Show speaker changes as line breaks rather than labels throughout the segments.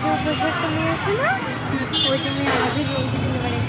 যে পোশাকটা নিয়ে আসে না ওইটা আমি আমাদের বলছি এবারে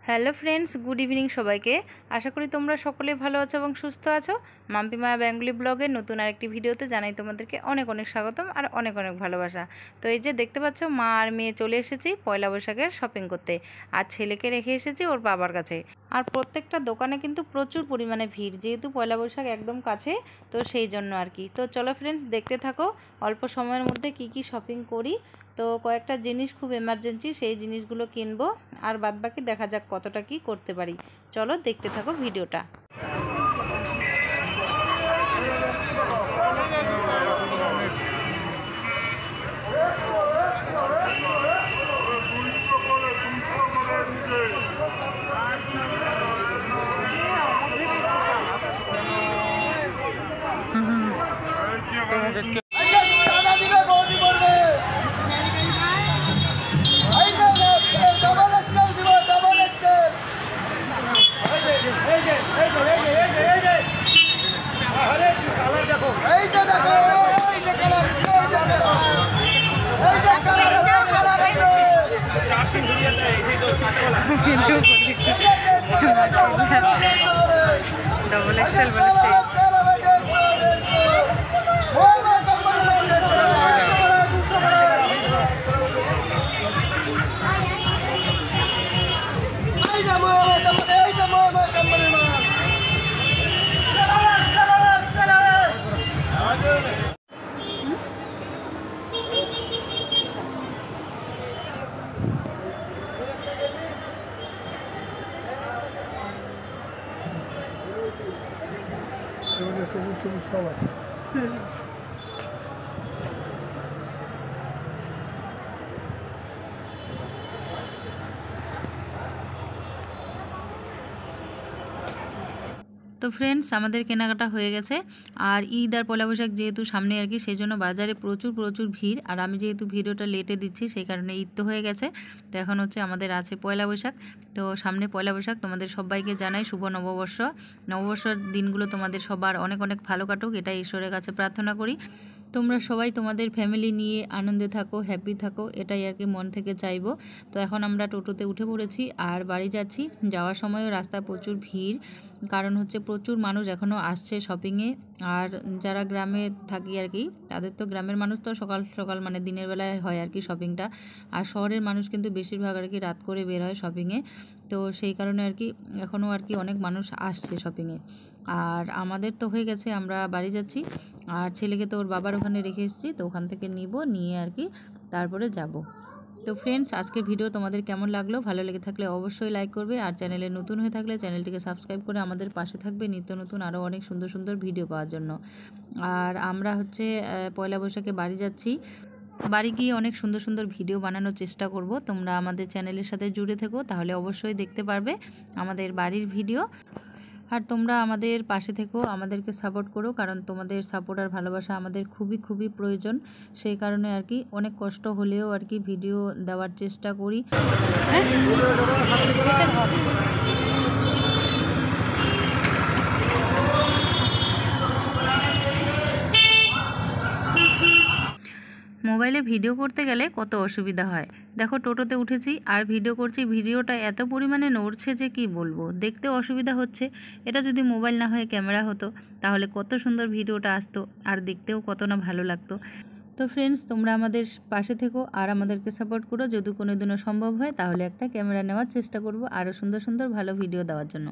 হ্যালো ফ্রেন্ডস, গুড ইভিনিং সবাইকে। আশা করি তোমরা সকলে ভালো আছো এবং সুস্থ আছো। মাম্পি মায়া বেঙ্গলি ব্লগের নতুন আরেকটি ভিডিওতে জানাই তোমাদেরকে অনেক অনেক স্বাগতম আর অনেক অনেক ভালোবাসা। তো এই যে দেখতে পাচ্ছ, মা আর মেয়ে চলে এসেছি পয়লা বৈশাখের শপিং করতে। আর ছেলেকে রেখে এসেছি ওর বাবার কাছে। আর প্রত্যেকটা দোকানে কিন্তু প্রচুর পরিমাণে ভিড়, যেহেতু পয়লা বৈশাখ একদম কাছে, তো সেই জন্য আর কি। তো চলো ফ্রেন্ডস, দেখতে থাকো অল্প সময়ের মধ্যে কি কি শপিং করি। তো কয়েকটা জিনিস খুব এমার্জেন্সি, সেই জিনিসগুলো কিনবো, আর বাদবাকি দেখা যাক কতটা কি করতে পারি। চলো দেখতে থাকো ভিডিওটা। डबल एक्सेल बोले से
সবুজ সব আছে।
তো ফ্রেন্ডস, আমাদের কেনাকাটা হয়ে গেছে। আর ঈদ আর পয়লা বৈশাখ যেহেতু সামনে আর কি, সেই জন্য বাজারে প্রচুর প্রচুর ভিড়। আর আমি যেহেতু ভিডিওটা লেটে দিচ্ছি, সেই কারণে ঈদ তো হয়ে গেছে। তো এখন হচ্ছে আমাদের আছে পয়লা বৈশাখ। তো সামনে পয়লা বৈশাখ, তোমাদের সবাইকে জানাই শুভ নববর্ষ। নববর্ষের দিনগুলো তোমাদের সবার অনেক অনেক ভালো কাটুক, এটাই ঈশ্বরের কাছে প্রার্থনা করি। তোমরা সবাই তোমাদের ফ্যামিলি নিয়ে আনন্দে থাকো, হ্যাপি থাকো, এটাই আর কি মন থেকে চাইবো। তো এখন আমরা টোটোতে উঠে পড়েছি আর বাড়ি যাচ্ছি। যাওয়ার সময়ও রাস্তায় প্রচুর ভিড়, কারণ হচ্ছে প্রচুর মানুষ এখনও আসছে শপিংয়ে। আর যারা গ্রামে থাকি আর কি, তাদের তো গ্রামের মানুষ তো সকাল সকাল মানে দিনের বেলায় হয় আর কি শপিংটা। আর শহরের মানুষ কিন্তু বেশিরভাগ আর কি রাত করে বের হয় শপিংয়ে। তো সেই কারণে আর কি এখনও আর কি অনেক মানুষ আসছে শপিংয়ে। আর আমাদের তো হয়ে গেছে, আমরা বাড়ি যাচ্ছি। আর ছেলেকে তো ওর বাবার ওখানে রেখে এসেছি, তো ওখান থেকে নিয়ে আর কি তারপরে যাব। তো ফ্রেন্ডস, আজকের ভিডিও তোমাদের কেমন লাগলো? ভালো লেগে থাকলে অবশ্যই লাইক করবে, আর চ্যানেলে নতুন হয়ে থাকলে চ্যানেলটিকে সাবস্ক্রাইব করে আমাদের পাশে থাকবে নিত্য নতুন আরও অনেক সুন্দর সুন্দর ভিডিও পাওয়ার জন্য। আর আমরা হচ্ছে পয়লা বৈশাখে বাড়ি যাচ্ছি। বাড়ি গিয়ে অনেক সুন্দর সুন্দর ভিডিও বানানোর চেষ্টা করব। তোমরা আমাদের চ্যানেলের সাথে জুড়ে থেকো, তাহলে অবশ্যই দেখতে পারবে আমাদের বাড়ির ভিডিও। আর তোমরা আমাদের পাশে থেকো, আমাদেরকে সাপোর্ট করো, কারণ তোমাদের সাপোর্ট আর ভালোবাসা আমাদের খুবই খুবই প্রয়োজন। সেই কারণে আর কি অনেক কষ্ট হলেও আর কি ভিডিও দেওয়ার চেষ্টা করি। মোবাইলে ভিডিও করতে গেলে কত অসুবিধা হয়। দেখো, টোটোতে উঠেছি আর ভিডিও করছি, ভিডিওটা এত পরিমাণে নড়ছে যে কি বলবো, দেখতেও অসুবিধা হচ্ছে। এটা যদি মোবাইল না হয়ে ক্যামেরা হতো, তাহলে কত সুন্দর ভিডিওটা আসতো আর দেখতেও কত না ভালো লাগতো। তো ফ্রেন্ডস, তোমরা আমাদের পাশে থেকো আর আমাদেরকে সাপোর্ট করো। যদি কোনো দিনও সম্ভব হয়, তাহলে একটা ক্যামেরা নেওয়ার চেষ্টা করব আরও সুন্দর সুন্দর ভালো ভিডিও দেওয়ার জন্য।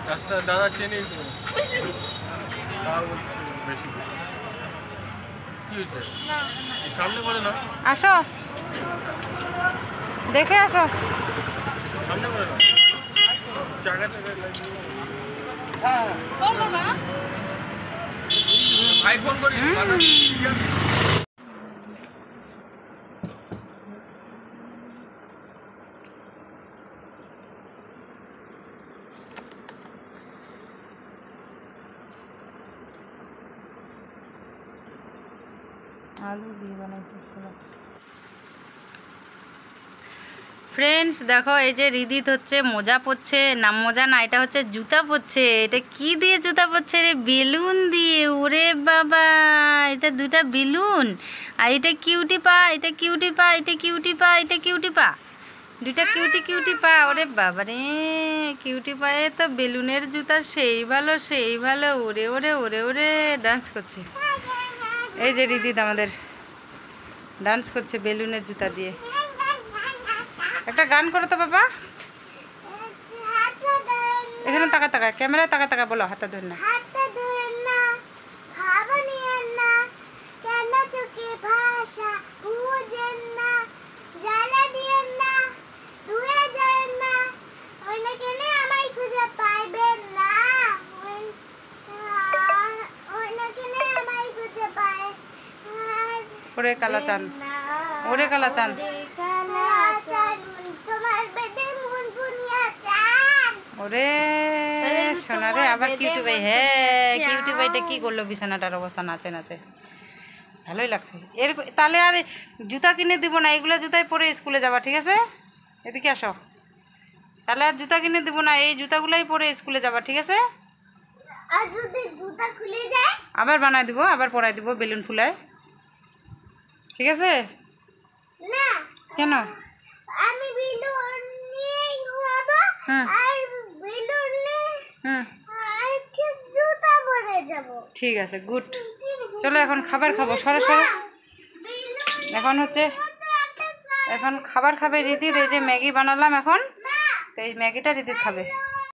রাস্তা দাদা চেনে তাও বেশি কি হয়েছে সামনে করে না
আসো দেখে আসো
সামনে করে না জায়গাটা ভাই ফোন করি
আলু দিয়ে বানাইছি ফ্রেন্ডস। দেখো এই যে রিদিত হচ্ছে মোজা পরছে, না মোজা না, এটা হচ্ছে জুতা পরছে। এটা কি দিয়ে জুতা পরছে রে? বেলুন দিয়ে। ওরে বাবা, এটা দুটা বেলুন। আর এটা কিউটি পা, এটা কিউটি পা, এটা কিউটি পা, এটা কিউটি পা, দুটা কিউটি কিউটি পা। ওরে বাবা রে, কিউটি পায়ে তো বেলুনের জুতা সেই ভালো সেই ভালো। ওরে ওরে ওরে ওরে ডান্স করছে। এই যে রিদিত আমাদের ডান্স করছে বেলুনের জুতা দিয়ে। একটা গান করো তো বাবা। এখানে তাকা তাকা, ক্যামেরায় তাকা তাকা বলো। হাতটা ধরে না, ওরে কালা চাঁদ, ওরে কালা চাঁদ। ওরে সোনারে, আবার কিউটি ভাই। হ্যাঁ কিউটি ভাইটা কি করলো বিছানাটার অবস্থা, নাচে নাচে। ভালোই লাগছে। এর তাহলে আর জুতা কিনে দিব না, এগুলো জুতাই পরে স্কুলে যাবা, ঠিক আছে? এদিকে আসো। তাহলে আর জুতা কিনে দিব না, এই জুতাগুলাই পরে স্কুলে যাবা, ঠিক আছে?
আর যদি জুতা খুলে যায়
আবার বানাই দিব, আবার পরাই দিব বেলুন ফুলায়, ঠিক আছে?
না
কেন?
আমি বেলুন নিয়ে ঘুমাবো আর বেলুন নিয়ে আর কি জুতা পরে যাব।
ঠিক আছে, গুড। চলো এখন খাবার খাবো, সরো সরো। এখন হচ্ছে এখন খাবার খাবে রিদিত। এই যে ম্যাগি বানালাম এখন, তো এই ম্যাগিটা রিদিত খাবে।